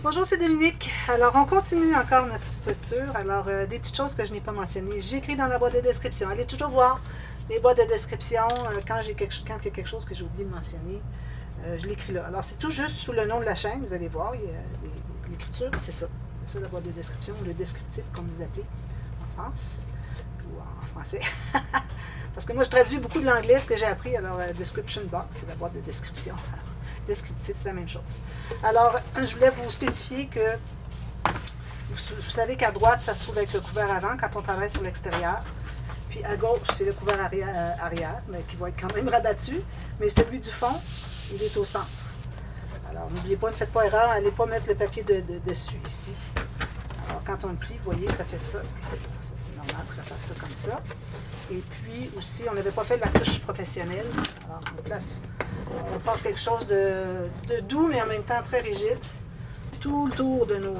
Bonjour, c'est Dominique. Alors, on continue encore notre structure. Alors, des petites choses que je n'ai pas mentionnées. J'ai écrit dans la boîte de description. Allez toujours voir les boîtes de description quand il y a quelque chose que j'ai oublié de mentionner. Je l'écris là. Alors, c'est tout juste sous le nom de la chaîne. Vous allez voir, il y a l'écriture, c'est ça. C'est ça la boîte de description, le descriptif, comme vous appelez en France ou en français. Parce que moi, je traduis beaucoup de l'anglais, ce que j'ai appris. Alors, description box, c'est la boîte de description. Descriptif, c'est la même chose. Alors, je voulais vous spécifier que vous savez qu'à droite, ça se trouve avec le couvert avant quand on travaille sur l'extérieur. Puis à gauche, c'est le couvert arrière, mais qui va être quand même rabattu. Mais celui du fond, il est au centre. Alors, n'oubliez pas, ne faites pas erreur, n'allez pas mettre le papier dessus, ici. Alors, quand on le plie, vous voyez, ça fait ça. Ça, c'est normal que ça fasse ça comme ça. Et puis aussi, on n'avait pas fait de la couche professionnelle. Alors, on passe quelque chose de doux, mais en même temps très rigide. Tout le tour de nos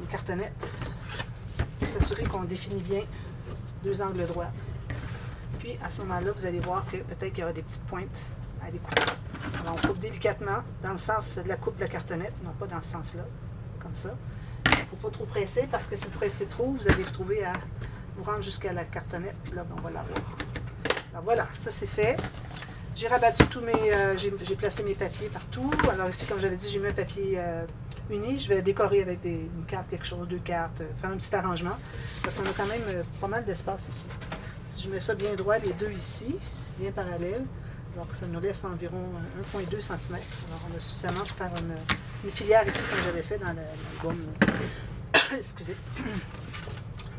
cartonnettes. Pour s'assurer qu'on définit bien deux angles droits. Puis, à ce moment-là, vous allez voir que peut-être qu'il y aura des petites pointes à découper. Alors, on coupe délicatement dans le sens de la coupe de la cartonnette, non pas dans ce sens-là, comme ça. Il ne faut pas trop presser, parce que si vous pressez trop, vous allez vous trouver à vous rendre jusqu'à la cartonnette, puis là, on va l'avoir. Alors voilà, ça c'est fait. J'ai rabattu tous mes... j'ai placé mes papiers partout. Alors ici, comme j'avais dit, j'ai mis un papier uni. Je vais décorer avec une carte, quelque chose, deux cartes, faire un petit arrangement, parce qu'on a quand même pas mal d'espace ici. Si je mets ça bien droit, les deux ici, bien parallèles, alors ça nous laisse environ 1,2 cm. Alors on a suffisamment pour faire une filière ici, comme j'avais fait dans l'album. Excusez.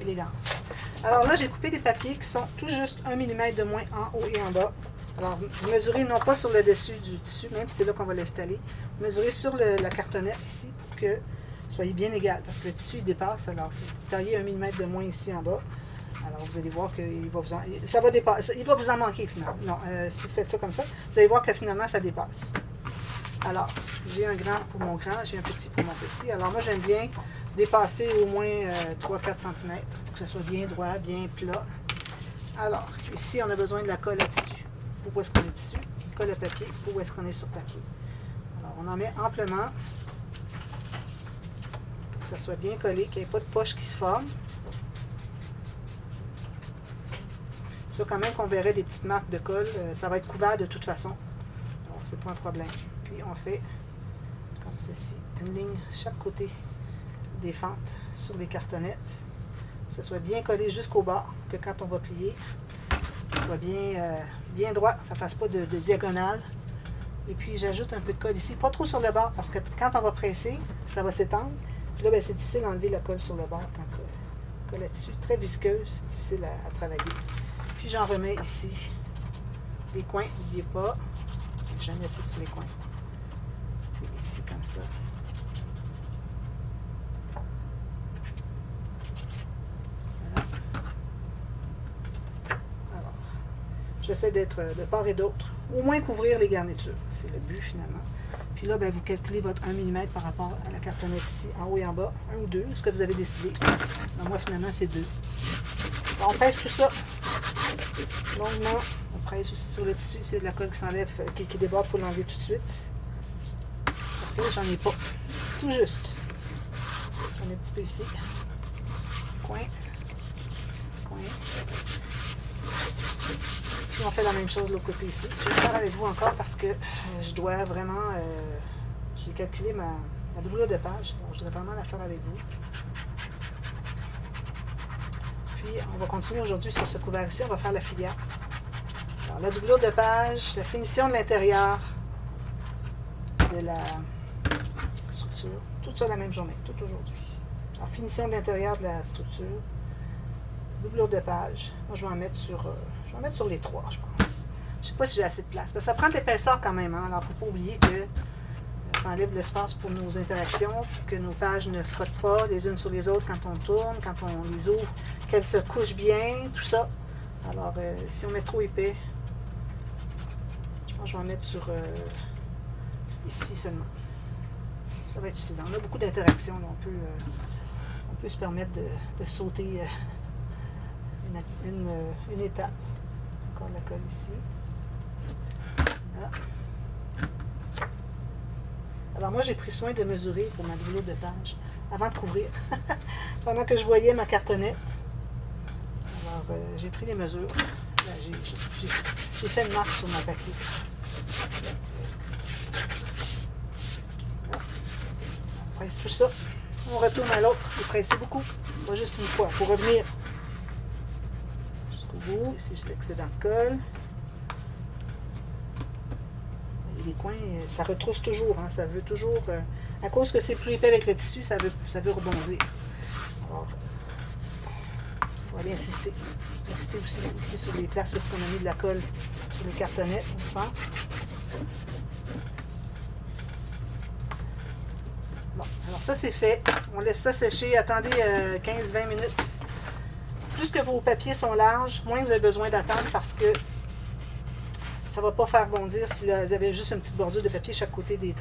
Élégance. Alors là, j'ai coupé des papiers qui sont tout juste 1 mm de moins en haut et en bas. Alors, vous mesurez non pas sur le dessus du tissu, même si c'est là qu'on va l'installer. Vous mesurez sur la cartonnette ici pour que soyez bien égal, parce que le tissu il dépasse. Alors, si vous taillez 1 mm de moins ici en bas, alors vous allez voir qu'il va vous en... Ça va dépasser. Il va vous en manquer finalement. Non, si vous faites ça comme ça, vous allez voir que finalement ça dépasse. Alors, j'ai un grand pour mon grand, j'ai un petit pour mon petit. Alors moi, j'aime bien dépasser au moins 3-4 cm pour que ça soit bien droit, bien plat. Alors, ici, on a besoin de la colle à tissu. Pour où est-ce qu'on est dessus? Colle à papier, pour où est-ce qu'on est sur papier. Alors, on en met amplement pour que ça soit bien collé, qu'il n'y ait pas de poche qui se forme. Ça, quand même qu'on verrait des petites marques de colle, ça va être couvert de toute façon. Alors, c'est pas un problème. Puis, on fait comme ceci, une ligne chaque côté des fentes sur les cartonnettes, que ça soit bien collé jusqu'au bas, que quand on va plier, ça soit bien droit, ça ne fasse pas de diagonale. Et puis j'ajoute un peu de colle ici, pas trop sur le bord, parce que quand on va presser, ça va s'étendre. Puis là, ben, c'est difficile d'enlever la colle sur le bord quand colle là-dessus, très visqueuse, difficile à travailler. Puis j'en remets ici les coins, n'oubliez pas, j'en mets ça sur les coins. Puis ici comme ça. J'essaie d'être de part et d'autre, au moins couvrir les garnitures. C'est le but finalement. Puis là, ben, vous calculez votre 1 mm par rapport à la cartonnette ici, en haut et en bas, 1 ou 2, ce que vous avez décidé. Alors, moi, finalement, c'est 2. Alors, on pèse tout ça longuement. On presse aussi sur le tissu, c'est de la colle qui s'enlève, qui déborde, il faut l'enlever tout de suite. Parfait, j'en ai pas. Tout juste. J'en ai un petit peu ici. Coin. Coin. Puis on fait la même chose de l'autre côté ici. Je vais le faire avec vous encore parce que je dois vraiment... j'ai calculé ma doublure de page. Alors je dois vraiment la faire avec vous. Puis on va continuer aujourd'hui sur ce couvert ici. On va faire la filière. Alors la doublure de page, la finition de l'intérieur de la structure. Tout ça la même journée, tout aujourd'hui. Alors finition de l'intérieur de la structure. Doublure de page. Moi, je vais en mettre sur les 3, je pense. Je ne sais pas si j'ai assez de place. Mais ça prend de l'épaisseur quand même. Hein? Alors, il ne faut pas oublier que ça enlève l'espace pour nos interactions, que nos pages ne frottent pas les unes sur les autres quand on tourne, quand on les ouvre, qu'elles se couchent bien, tout ça. Alors, si on met trop épais, je pense que je vais en mettre sur ici seulement. Ça va être suffisant. On a beaucoup d'interactions. On peut se permettre de sauter... une étape. Encore la colle ici. Là. Alors moi, j'ai pris soin de mesurer pour ma bibliothèque de page avant de couvrir, pendant que je voyais ma cartonnette. Alors, j'ai pris les mesures. Là, j'ai fait une marque sur mon papier. On presse tout ça. On retourne à l'autre. J'ai pressé beaucoup. Pas juste une fois. Pour revenir jusqu'au bout. Ici, j'ai l'excédent de colle. Et les coins, ça retrousse toujours. Hein, ça veut toujours... à cause que c'est plus épais avec le tissu, ça veut rebondir. Alors, on va aller insister. Insister aussi ici sur les places où est-ce qu'on a mis de la colle sur les cartonnettes, on sent. Bon, alors ça c'est fait. On laisse ça sécher. Attendez 15-20 minutes. Plus que vos papiers sont larges, moins vous avez besoin d'attendre parce que ça ne va pas faire bondir si là, vous avez juste une petite bordure de papier chaque côté des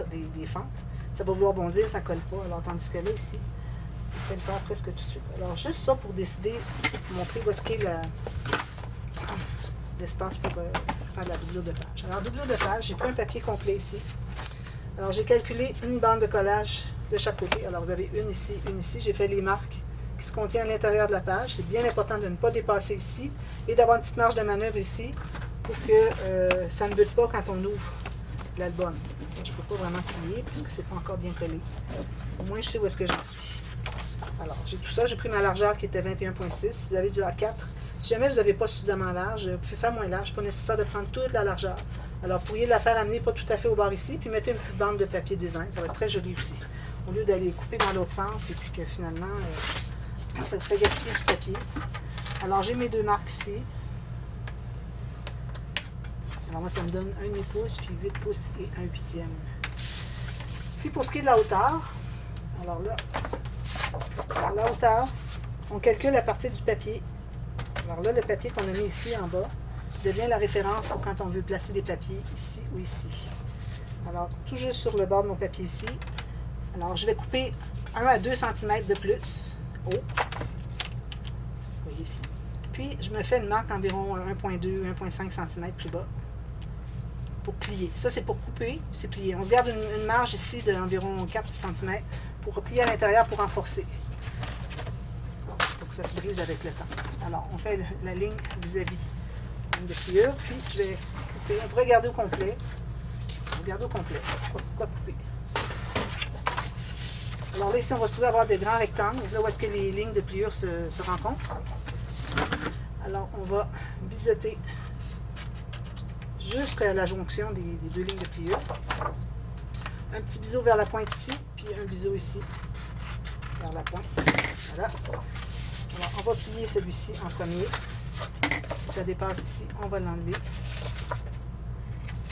fentes. Ça va vouloir bondir, ça ne colle pas. Alors, tandis que là, ici, on peut le faire presque tout de suite. Alors, juste ça pour décider, pour montrer où est-ce qu'est l'espace pour faire de la doublure de page. Alors, doublure de page, j'ai pris un papier complet ici. Alors, j'ai calculé une bande de collage de chaque côté. Alors, vous avez une ici, une ici. J'ai fait les marques qui se contiennent à l'intérieur de la page. C'est bien important de ne pas dépasser ici et d'avoir une petite marge de manœuvre ici pour que ça ne bute pas quand on ouvre l'album. Je ne peux pas vraiment plier parce que c'est pas encore bien collé. Au moins, je sais où est-ce que j'en suis. Alors, j'ai tout ça. J'ai pris ma largeur qui était 21,6. Vous avez du A4. Si jamais vous n'avez pas suffisamment large, vous pouvez faire moins large. Pas nécessaire de prendre toute la largeur. Alors, vous pourriez la faire amener pas tout à fait au bord ici, puis mettez une petite bande de papier design. Ça va être très joli aussi. Au lieu d'aller couper dans l'autre sens et puis que finalement, ça vous fait gaspiller du papier. Alors, j'ai mes deux marques ici. Alors moi, ça me donne 1 demi-pouce, puis 8 pouces et 1/8. Puis pour ce qui est de la hauteur, alors là, la hauteur, on calcule à partir du papier. Alors là, le papier qu'on a mis ici en bas devient la référence pour quand on veut placer des papiers ici ou ici. Alors, tout juste sur le bord de mon papier ici. Alors, je vais couper 1 à 2 cm de plus haut. Vous voyez ici. Puis, je me fais une marque environ 1,2-1,5 cm plus bas pour plier. Ça, c'est pour couper, c'est plier. On se garde une marge ici d'environ 4 cm pour plier à l'intérieur pour renforcer. Pour que ça se brise avec le temps. Alors, on fait la ligne vis-à-vis de pliure, puis je vais couper. On pourrait garder au complet. On va garder au complet. Pourquoi couper? Alors là, ici, on va se trouver à avoir des grands rectangles, là où est-ce que les lignes de pliure se rencontrent. Alors, on va biseauter jusqu'à la jonction des deux lignes de pliure. Un petit biseau vers la pointe ici, puis un biseau ici vers la pointe. Voilà. Alors, on va plier celui-ci en premier. Si ça dépasse ici, on va l'enlever.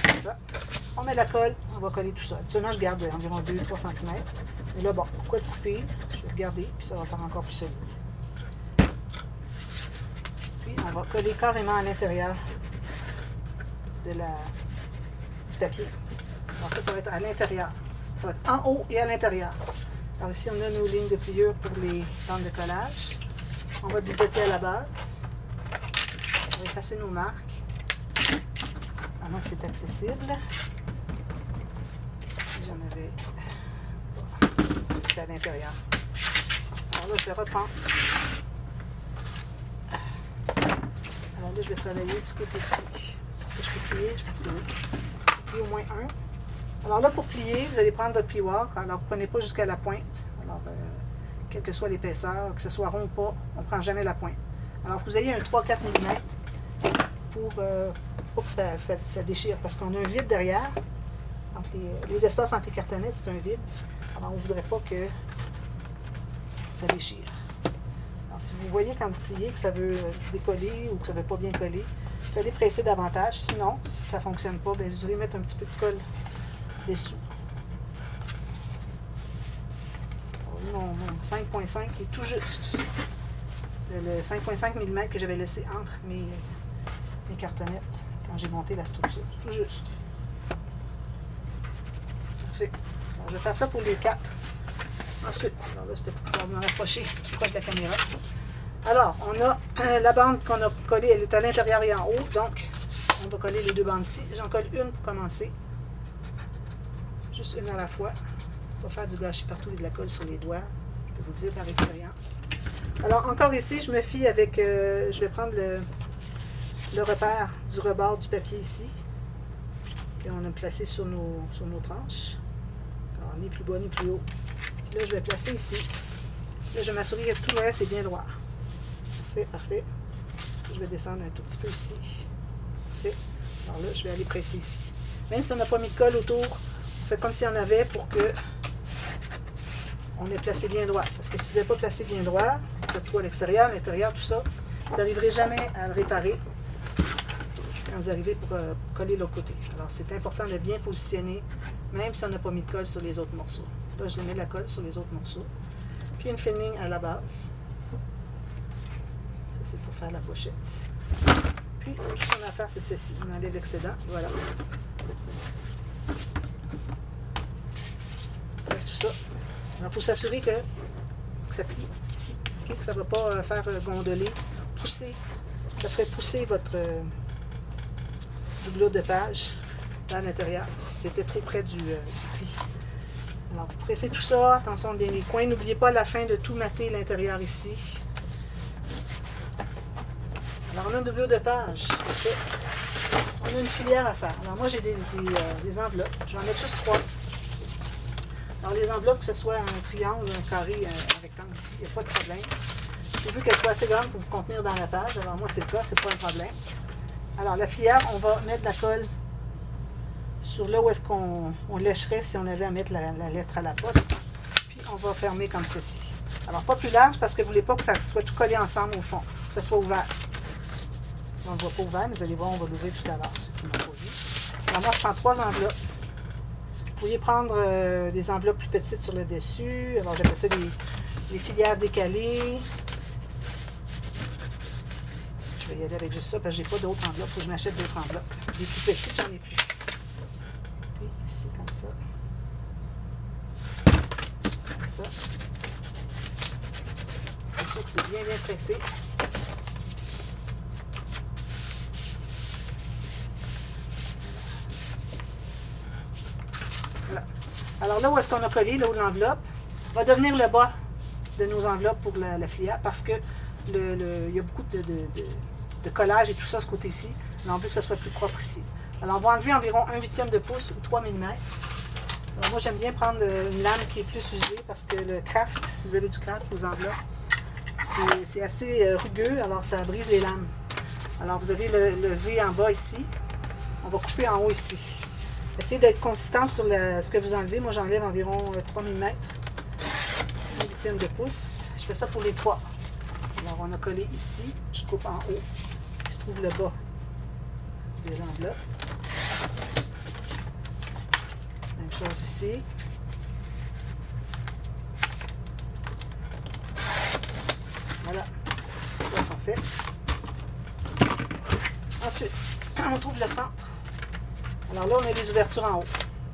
Comme ça. On met la colle, on va coller tout ça. Actuellement, je garde environ 2-3 cm. Mais là, bon, pourquoi le couper? Je vais le garder, puis ça va faire encore plus solide. Puis, on va coller carrément à l'intérieur du papier. Alors ça va être à l'intérieur. Ça va être en haut et à l'intérieur. Alors ici, on a nos lignes de pliure pour les bandes de collage. On va biseauter à la base. On va effacer nos marques. Maintenant que c'est accessible. Si j'en avais... C'était à l'intérieur. Alors là, je vais reprendre. Alors là, je vais travailler de ce côté-ci. Est-ce que je peux plier? Je pense que oui. Plier au moins un. Alors là, pour plier, vous allez prendre votre plioir. Alors, vous ne prenez pas jusqu'à la pointe. Alors, quelle que soit l'épaisseur, que ce soit rond ou pas, on ne prend jamais la pointe. Alors, vous ayez un 3-4 mm pour que ça déchire. Parce qu'on a un vide derrière. Entre les espaces entre les cartonnettes, c'est un vide. Alors, on ne voudrait pas que ça déchire. Alors, si vous voyez quand vous pliez que ça veut décoller ou que ça ne veut pas bien coller, il fallait presser davantage. Sinon, si ça ne fonctionne pas, bien, vous allez mettre un petit peu de colle dessous. Mon 5,5 est tout juste. Le 5,5 mm que j'avais laissé entre mes cartonnettes quand j'ai monté la structure. Tout juste. Parfait. Alors, je vais faire ça pour les 4. Ensuite, alors là, c'était pour pouvoir me rapprocher proche de la caméra. Alors, on a la bande qu'on a collée, elle est à l'intérieur et en haut, donc on va coller les deux bandes ici. J'en colle une pour commencer. Juste une à la fois. Pas faire du gâchis partout et de la colle sur les doigts. Je peux vous le dire par expérience. Alors, encore ici, je me fie avec... je vais prendre le repère du rebord du papier ici, qu'on a placé sur nos tranches. Alors, ni plus bas, ni plus haut. Puis là, je vais placer ici. Là, je vais m'assurer que tout le reste est bien droit. Parfait, parfait. Je vais descendre un tout petit peu ici. Parfait. Alors là, je vais aller presser ici. Même si on n'a pas mis de colle autour, on fait comme s'il y en avait pour que on ait placé bien droit. Parce que si vous n'avez pas placé bien droit, que ce soit à l'extérieur, à l'intérieur, tout ça, vous n'arriverez jamais à le réparer quand vous arrivez pour coller l'autre côté. Alors, c'est important de bien positionner, même si on n'a pas mis de colle sur les autres morceaux. Là, je mets de la colle sur les autres morceaux. Puis une filling à la base. Ça, c'est pour faire la pochette. Puis, tout ce qu'on a à faire, c'est ceci. On enlève l'excédent. Voilà. On reste tout ça. Alors, il faut s'assurer que ça plie ici. Okay? Que ça ne va pas faire gondoler, pousser. Ça ferait pousser votre doubleau de page dans l'intérieur si c'était trop près du pli. Alors, vous pressez tout ça. Attention bien les coins. N'oubliez pas à la fin de tout mater l'intérieur ici. Alors, on a un doublure de page. On a une filière à faire. Alors, moi, j'ai des enveloppes. Je vais en mettre juste 3. Alors, les enveloppes, que ce soit un triangle, un carré, un rectangle ici, il n'y a pas de problème. Pourvu qu'elle soit assez grande pour vous contenir dans la page. Alors, moi, c'est le cas, c'est pas un problème. Alors, la filière, on va mettre de la colle sur là où est-ce qu'on lècherait si on avait à mettre la lettre à la poste. Puis, on va fermer comme ceci. Alors, pas plus large parce que vous ne voulez pas que ça soit tout collé ensemble au fond, que ça soit ouvert. On ne le voit pas ouvert, mais vous allez voir, on va l'ouvrir tout à l'heure, ceux qui n'ont pas vu. Alors, moi, je prends 3 enveloppes. Vous pourriez prendre des enveloppes plus petites sur le dessus. Alors, j'appelle ça des filières décalées. Je vais y aller avec juste ça parce que je n'ai pas d'autres enveloppes. Il faut que je m'achète d'autres enveloppes. Les plus petites, j'en ai plus. Puis ici, comme ça. Comme ça. C'est sûr que c'est bien pressé. Voilà. Alors là où est-ce qu'on a collé, là où l'enveloppe, va devenir le bas de nos enveloppes pour la filière parce que il y a beaucoup de collage et tout ça à ce côté-ci. On veut que ça soit plus propre ici. Alors, on va enlever environ 1/8 de pouce ou 3 mm. Alors, moi, j'aime bien prendre une lame qui est plus usée parce que le craft, si vous avez du craft, vos enveloppes, c'est assez rugueux, alors ça brise les lames. Alors, vous avez le V en bas ici. On va couper en haut ici. Essayez d'être consistant sur ce que vous enlevez. Moi, j'enlève environ 3 mm. 1/8 de pouce. Je fais ça pour les 3. Alors, on a collé ici. Je coupe en haut. Ce qui se trouve le bas des enveloppes. Même chose ici. Voilà. Là, sont faits. Ensuite, on trouve le centre. Alors là, on a les ouvertures en haut.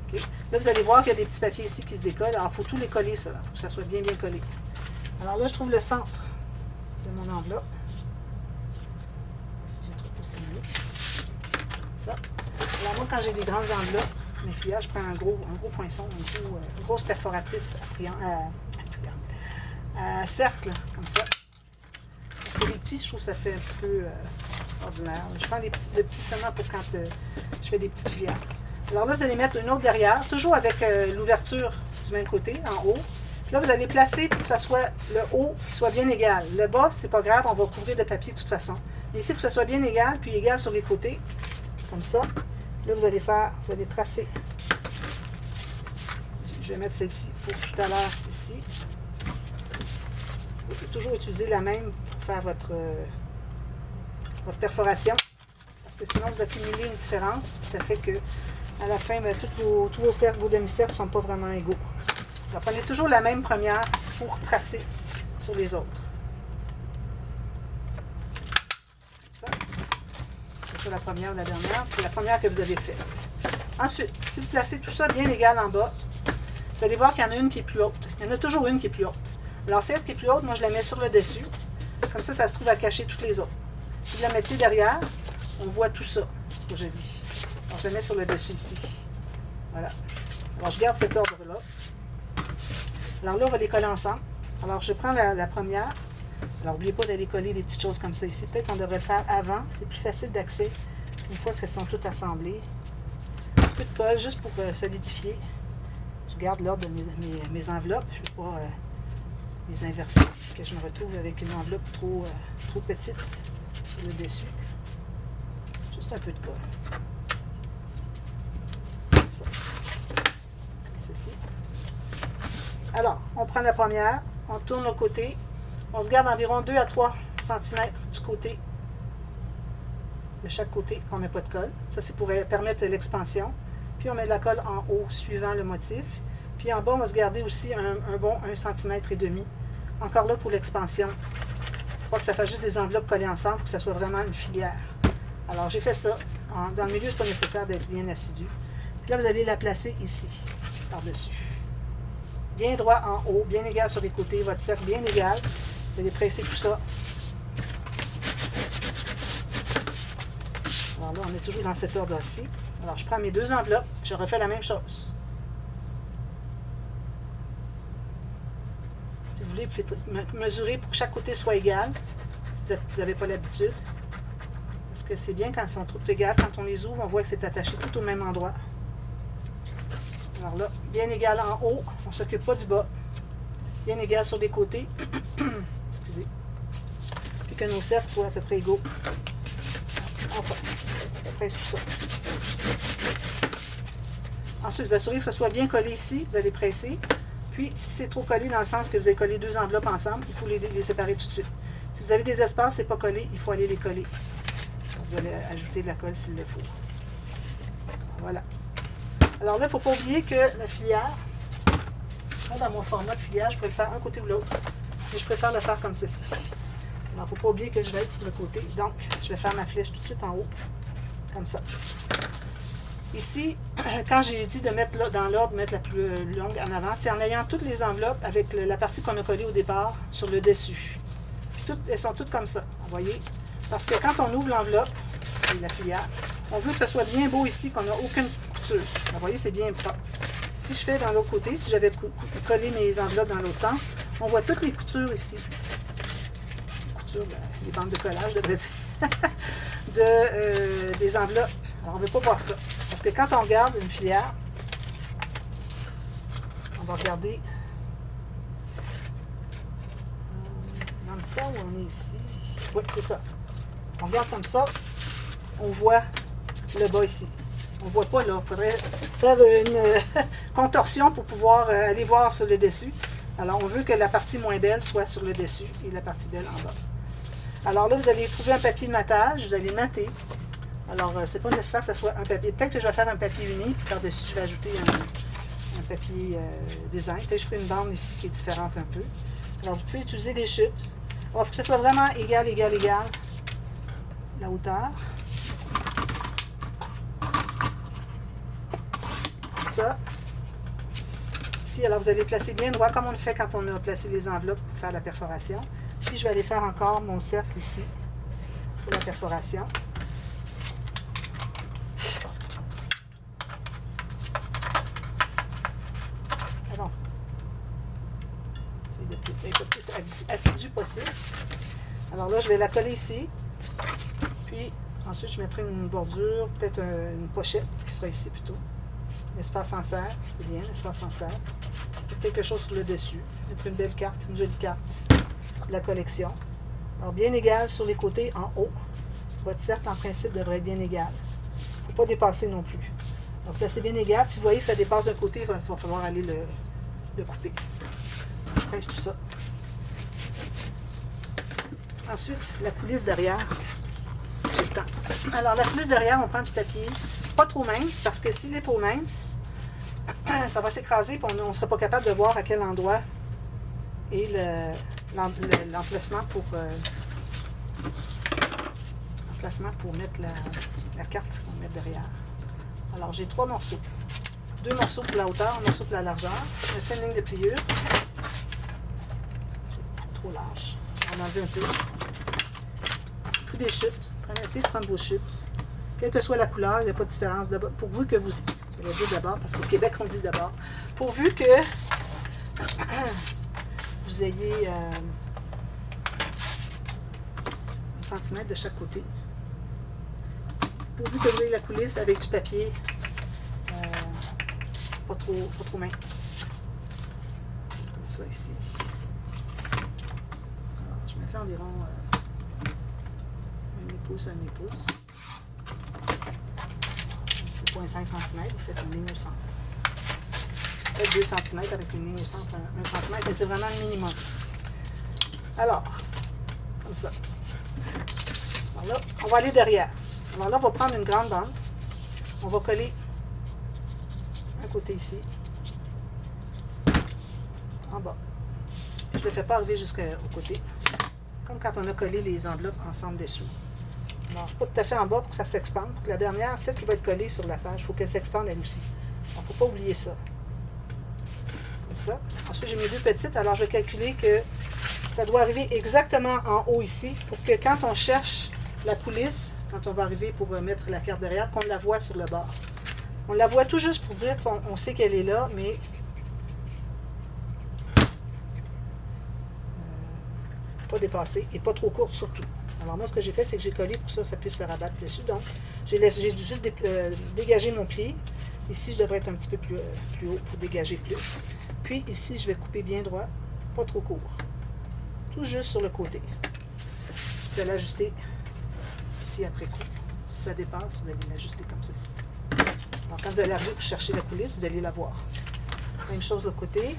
Okay. Là, vous allez voir qu'il y a des petits papiers ici qui se décollent. Alors, il faut tous les coller, ça. Il faut que ça soit bien collé. Alors là, je trouve le centre de mon enveloppe. Si j'ai trop possible. Ça. Alors moi, quand j'ai des grandes enveloppes, mes filières, je prends un gros poinçon, une grosse perforatrice à cercle, comme ça. Parce que les petits, je trouve que ça fait un petit peu ordinaire. Je prends le petit seulement pour quand je fais des petites filières. Alors là, vous allez mettre une autre derrière, toujours avec l'ouverture du même côté, en haut. Puis là, vous allez placer pour que ça soit le haut qui soit bien égal. Le bas, c'est pas grave, on va couvrir de papier de toute façon. Mais ici, il faut que ça soit bien égal, puis égal sur les côtés, comme ça. Là, vous allez tracer. Je vais mettre celle-ci pour tout à l'heure ici. Vous pouvez toujours utiliser la même pour faire votre perforation. Parce que sinon, vous accumulez une différence. Puis ça fait que à la fin, tous vos cercles, vos demi-cercles ne sont pas vraiment égaux. Alors, prenez toujours la même première pour tracer sur les autres. Ça. C'est la première ou la dernière. C'est la première que vous avez faite. Ensuite, si vous placez tout ça bien égal en bas, vous allez voir qu'il y en a une qui est plus haute. Il y en a toujours une qui est plus haute. Alors, celle qui est plus haute, moi, je la mets sur le dessus. Comme ça, ça se trouve à cacher toutes les autres. Si vous la mettez derrière, on voit tout ça. C'est joli. Alors, je la mets sur le dessus ici. Voilà. Alors, je garde cet ordre-là. Alors là, on va les coller ensemble. Alors, je prends la première. Alors, n'oubliez pas d'aller coller des petites choses comme ça ici. Peut-être qu'on devrait le faire avant. C'est plus facile d'accès une fois qu'elles sont toutes assemblées. Un petit peu de colle juste pour solidifier. Je garde l'ordre de mes enveloppes. Je ne veux pas les inverser, que je me retrouve avec une enveloppe trop petite sur le dessus. Juste un peu de colle. Comme ça. Comme ceci. Alors, on prend la première, on tourne au côté. On se garde environ 2 à 3 cm du côté, de chaque côté, qu'on ne met pas de colle. Ça, c'est pour permettre l'expansion. Puis, on met de la colle en haut, suivant le motif. Puis, en bas, on va se garder aussi un bon 1,5 cm. Encore là, pour l'expansion. Il faut pas que ça fasse juste des enveloppes collées ensemble. Il faut que ça soit vraiment une filière. Alors, j'ai fait ça. Dans le milieu, ce n'est pas nécessaire d'être bien assidu. Puis là, vous allez la placer ici, par-dessus. Bien droit en haut, bien égal sur les côtés. Votre cercle bien égal. Vous allez presser tout ça. Alors là, on est toujours dans cet ordre-ci. Alors, je prends mes 2 enveloppes. Je refais la même chose. Si vous voulez, vous pouvez mesurer pour que chaque côté soit égal. Si vous n'avez pas l'habitude. Parce que c'est bien quand ils sont toutes égales. Quand on les ouvre, on voit que c'est attaché tout au même endroit. Alors là, bien égal en haut. On ne s'occupe pas du bas. Bien égal sur les côtés. Excusez. Puis que nos cercles soient à peu près égaux. On presse tout ça. Ensuite, vous assurez que ce soit bien collé ici. Vous allez presser. Puis, si c'est trop collé dans le sens que vous avez collé 2 enveloppes ensemble, il faut les séparer tout de suite. Si vous avez des espaces, ce n'est pas collé, il faut aller les coller. Vous allez ajouter de la colle s'il le faut. Voilà. Alors là, il ne faut pas oublier que la filière, moi, dans mon format de filière, je pourrais le faire un côté ou l'autre. Mais je préfère le faire comme ceci. Alors, il ne faut pas oublier que je vais être sur le côté. Donc, je vais faire ma flèche tout de suite en haut. Comme ça. Ici, quand j'ai dit de mettre dans l'ordre, mettre la plus longue en avant, c'est en ayant toutes les enveloppes avec la partie qu'on a collée au départ sur le dessus. Puis elles sont toutes comme ça, vous voyez? Parce que quand on ouvre l'enveloppe, et la filière, on veut que ce soit bien beau ici, qu'on n'a aucune couture. Vous voyez, c'est bien propre. Si je fais dans l'autre côté, si j'avais collé mes enveloppes dans l'autre sens, on voit toutes les coutures ici. Les coutures, les bandes de collage, je devrais dire, des enveloppes. Alors, on ne veut pas voir ça. Parce que quand on regarde une filière, on va regarder dans le cas où on est ici. Oui, c'est ça. On regarde comme ça, on voit le bas ici. On ne voit pas là. Il faudrait faire une contorsion pour pouvoir aller voir sur le dessus. Alors, on veut que la partie moins belle soit sur le dessus et la partie belle en bas. Alors là, vous allez trouver un papier de matage, vous allez mater. Alors, c'est pas nécessaire que ce soit un papier. Peut-être que je vais faire un papier uni, puis par-dessus, je vais ajouter un papier design. Peut-être que je ferai une bande ici qui est différente un peu. Alors, vous pouvez utiliser des chutes. Alors, il faut que ce soit vraiment égal, la hauteur. Ça. Ici, alors, vous allez placer bien droit, comme on le fait quand on a placé les enveloppes pour faire la perforation. Puis, je vais aller faire encore mon cercle ici pour la perforation. Le plus assidu possible. Alors là, je vais la coller ici. Puis, ensuite, je mettrai une bordure, peut-être une pochette qui sera ici plutôt. L'espace en serre, c'est bien, l'espace en serre. Quelque chose sur le dessus. Mettre une belle carte, une jolie carte de la collection. Alors, bien égal sur les côtés en haut. Votre cercle, en principe, devrait être bien égal. Il ne faut pas dépasser non plus. Donc là, c'est bien égal. Si vous voyez que ça dépasse d'un côté, il va falloir aller le couper. Je presse tout ça. Ensuite, la coulisse derrière. J'ai le temps. Alors, la coulisse derrière, on prend du papier. Pas trop mince, parce que s'il est trop mince, ça va s'écraser et on ne sera pas capable de voir à quel endroit est l'emplacement pour mettre la carte qu'on va mettre derrière. Alors, j'ai 3 morceaux. 2 morceaux pour la hauteur, 1 morceau pour la largeur. Je fais une ligne de pliure. Trop large. On en enlève un peu. Puis des chutes. Essayez de prendre vos chutes. Quelle que soit la couleur, il n'y a pas de différence. Pourvu que vous... Je vais dire d'abord, parce qu'au Québec, on dit d'abord. Pourvu que vous ayez 1 cm de chaque côté. Pourvu que vous ayez la coulisse avec du papier pas trop mince. Comme ça ici. Alors, je me fais environ 1 demi-pouce, 1 demi-pouce. 2,5 cm, vous faites une ligne au centre. Peut-être 2 cm avec une ligne au centre, 1 cm, mais c'est vraiment le minimum. Alors, comme ça. Alors là, on va aller derrière. Alors là, on va prendre une grande bande. On va coller un côté ici, en bas. Je ne le fais pas arriver jusqu'au côté, comme quand on a collé les enveloppes ensemble dessous. Alors, pas tout à fait en bas pour que ça s'expande. Pour que la dernière, celle qui va être collée sur la page, il faut qu'elle s'expande elle aussi. Il ne faut pas oublier ça. Comme ça. Ensuite, j'ai mes 2 petites. Alors, je vais calculer que ça doit arriver exactement en haut ici pour que quand on cherche la coulisse, quand on va arriver pour mettre la carte derrière, qu'on la voit sur le bord. On la voit tout juste pour dire qu'on sait qu'elle est là, mais pas dépassée et pas trop courte surtout. Alors moi, ce que j'ai fait, c'est que j'ai collé pour que ça puisse se rabattre dessus. Donc, j'ai juste dégagé mon pli. Ici, je devrais être un petit peu plus haut pour dégager plus. Puis ici, je vais couper bien droit, pas trop court. Tout juste sur le côté. Vous allez l'ajuster ici après coup. Si ça dépasse, vous allez l'ajuster comme ceci. Alors, quand vous allez arriver pour chercher la coulisse, vous allez la voir. Même chose de l'autre côté.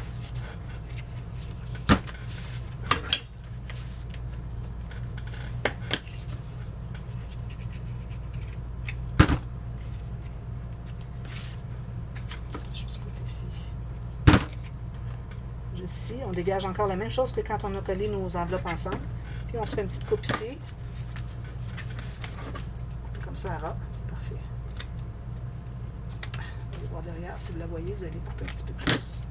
Juste côté ici. Juste ici. On dégage encore la même chose que quand on a collé nos enveloppes ensemble. Puis on se fait une petite coupe ici. Couper comme ça à ras. Derrière, si vous la voyez, vous allez couper un petit peu plus.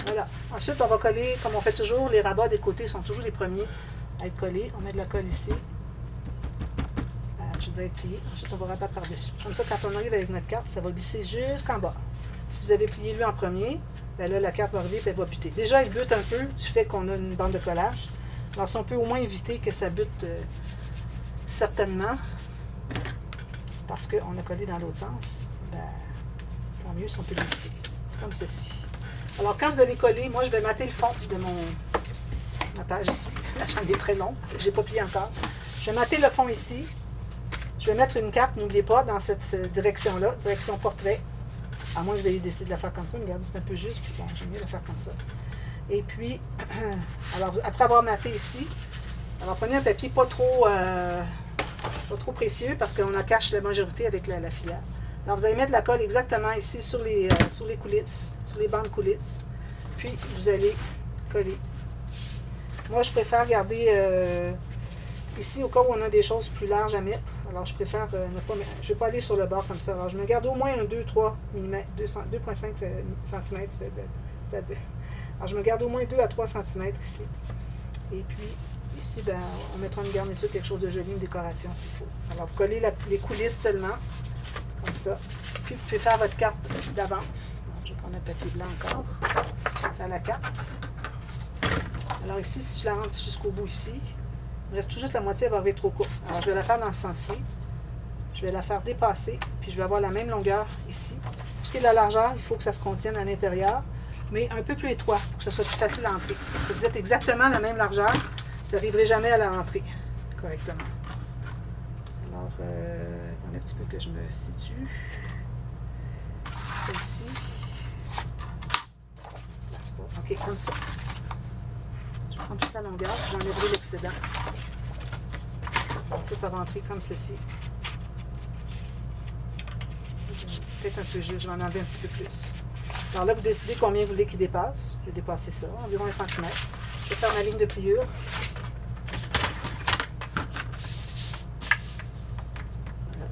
Voilà. Ensuite, on va coller, comme on fait toujours, les rabats des côtés sont toujours les premiers à être collés. On met de la colle ici. Je vous ai plié. Ensuite, on va rabattre par-dessus. Comme ça, quand on arrive avec notre carte, ça va glisser jusqu'en bas. Si vous avez plié lui en premier, bien là, la carte va arriver et elle va buter. Déjà, elle bute un peu du fait qu'on a une bande de collage. Alors, si on peut au moins éviter que ça bute certainement, parce qu'on a collé dans l'autre sens, ben, tant mieux si on peut l'éviter, comme ceci. Alors, quand vous allez coller, moi, je vais mater le fond de ma page ici. J'en ai très long, je n'ai pas plié encore. Je vais mater le fond ici. Je vais mettre une carte, n'oubliez pas, dans cette direction-là, direction portrait. À moins que vous ayez décidé de la faire comme ça, mais regardez, c'est un peu juste, puis bon, j'aime mieux la faire comme ça. Et puis, alors, après avoir maté ici, alors prenez un papier pas trop précieux parce qu'on en cache la majorité avec la filière. Alors, vous allez mettre la colle exactement ici sur les coulisses, sur les bandes coulisses. Puis, vous allez coller. Moi, je préfère garder ici au cas où on a des choses plus larges à mettre. Alors, je préfère ne pas mettre. Je ne vais pas aller sur le bord comme ça. Alors, je me garde au moins un 2-3 mm, 2,5 cm, c'est-à-dire. Alors, je me garde au moins 2 à 3 cm ici. Et puis, ici, ben, on mettra une garniture, quelque chose de joli, une décoration s'il faut. Alors, vous collez les coulisses seulement, comme ça. Puis, vous pouvez faire votre carte d'avance. Je vais prendre un papier blanc encore. Faire la carte. Alors, ici, si je la rentre jusqu'au bout ici, il me reste tout juste la moitié, elle va arriver trop courte. Alors, je vais la faire dans ce sens-ci. Je vais la faire dépasser, puis je vais avoir la même longueur ici. Pour ce qui est de la largeur, il faut que ça se contienne à l'intérieur, mais un peu plus étroit pour que ça soit plus facile à entrer. Parce que vous êtes exactement la même largeur, vous n'arriverez jamais à la rentrer correctement. Alors, attendez un petit peu que je me situe. Ça ici. OK, comme ça. Je vais prendre toute la longueur, j'enlèverai l'excédent. Ça va entrer comme ceci. Peut-être un peu juste, je vais en enlever un petit peu plus. Alors là, vous décidez combien vous voulez qu'il dépasse. Je vais dépasser ça, environ 1 cm. Je vais faire ma ligne de pliure. Voilà.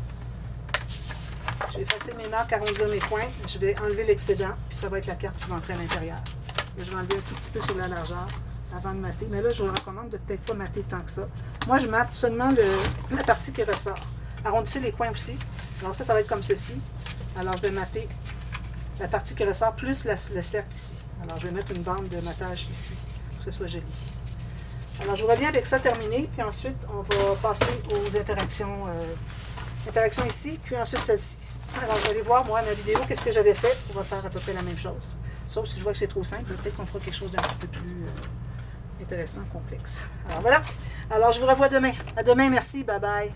Je vais effacer mes marques, arrondir mes coins. Je vais enlever l'excédent, puis ça va être la carte qui va entrer à l'intérieur. Je vais enlever un tout petit peu sur la largeur avant de mater. Mais là, je vous recommande de peut-être pas mater tant que ça. Moi, je mate seulement la partie qui ressort. Arrondissez les coins aussi. Alors ça va être comme ceci. Alors, je vais mater la partie qui ressort plus le cercle ici. Alors, je vais mettre une bande de matage ici pour que ce soit joli. Alors, je vous reviens avec ça terminé, puis ensuite, on va passer aux interactions. Interactions ici, puis ensuite celle-ci. Alors, je vais aller voir, moi, ma vidéo, qu'est-ce que j'avais fait. On va faire à peu près la même chose. Sauf si je vois que c'est trop simple, peut-être qu'on fera quelque chose d'un petit peu plus intéressant, complexe. Alors, voilà. Alors, je vous revois demain. À demain, merci. Bye-bye.